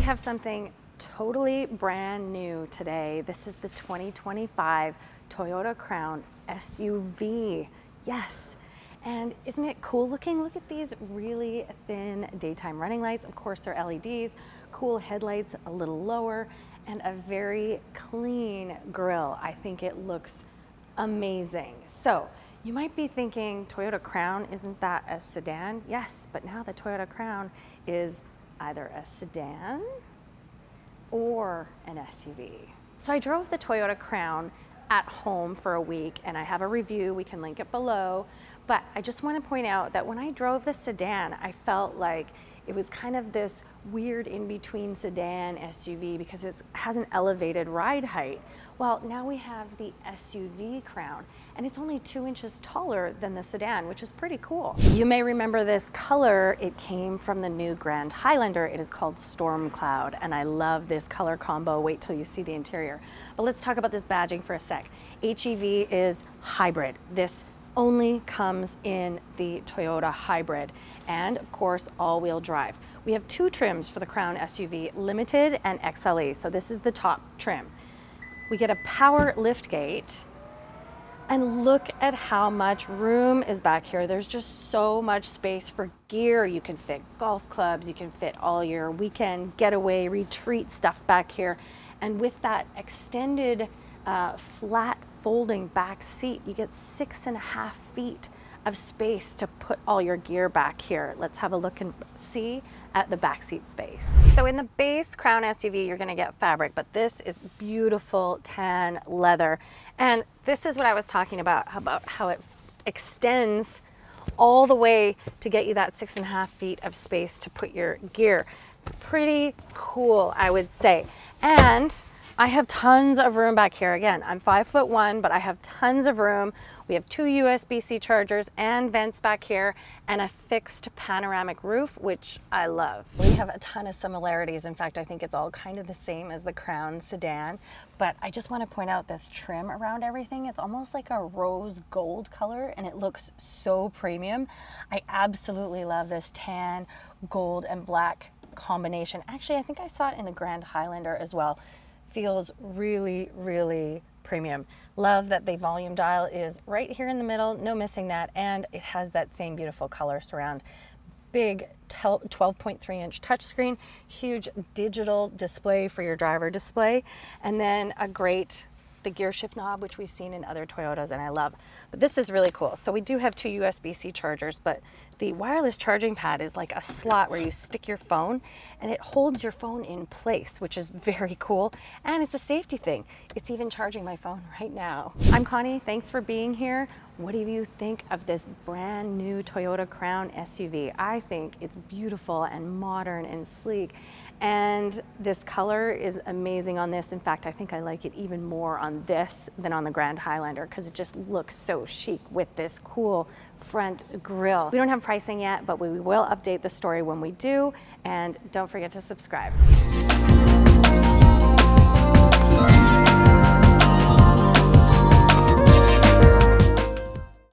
have something totally brand new today. This is the 2025 Toyota Crown SUV. Yes. And isn't it cool looking? Look at these really thin daytime running lights. Of course, they're LEDs, cool headlights a little lower, and a very clean grille. I think it looks amazing. So you might be thinking, Toyota Crown, isn't that a sedan? Yes, but now the Toyota Crown is either a sedan or an SUV. So I drove the Toyota Crown at home for a week, and I have a review, we can link it below. But I just want to point out that when I drove the sedan, I felt like it was kind of this weird in-between sedan SUV because it has an elevated ride height. Well, now we have the SUV Crown, and it's only 2 inches taller than the sedan, which is pretty cool. You may remember this color. It came from the new Grand Highlander. It is called Storm Cloud, and I love this color combo. Wait till you see the interior. But let's talk about this badging for a sec. HEV is hybrid. This only comes in the Toyota hybrid, and of course all-wheel drive. We have 2 trims for the Crown SUV, Limited and XLE, so this is the top trim. We get a power lift gate, and look at how much room is back here. There's just so much space for gear. You can fit golf clubs, you can fit all your weekend getaway retreat stuff back here, and with that extended flat folding back seat, you get 6.5 feet of space to put all your gear back here. Let's have a look and see at the back seat space. So in the base Crown SUV, you're gonna get fabric, but this is beautiful tan leather. And this is what I was talking about how it extends all the way to get you that 6.5 feet of space to put your gear. Pretty cool, I would say. And I have tons of room back here. Again, I'm 5'1", but I have tons of room. We have 2 USB-C chargers and vents back here, and a fixed panoramic roof, which I love. We have a ton of similarities. In fact, I think it's all kind of the same as the Crown sedan, but I just want to point out this trim around everything. It's almost like a rose gold color, and it looks so premium. I absolutely love this tan, gold, and black combination. Actually, I think I saw it in the Grand Highlander as well. Feels really, really premium. Love that the volume dial is right here in the middle, no missing that, and it has that same beautiful color surround. Big 12.3-inch touchscreen, huge digital display for your driver display, and then the gear shift knob, which we've seen in other Toyotas and I love. But this is really cool. So we do have 2 USB-C chargers, but the wireless charging pad is like a slot where you stick your phone and it holds your phone in place, which is very cool. And it's a safety thing. It's even charging my phone right now. I'm Connie, thanks for being here. What do you think of this brand new Toyota Crown SUV? I think it's beautiful and modern and sleek. And this color is amazing on this. In fact, I think I like it even more on this than on the Grand Highlander because it just looks so chic with this cool front grille. We don't have pricing yet, but we will update the story when we do. And don't forget to subscribe.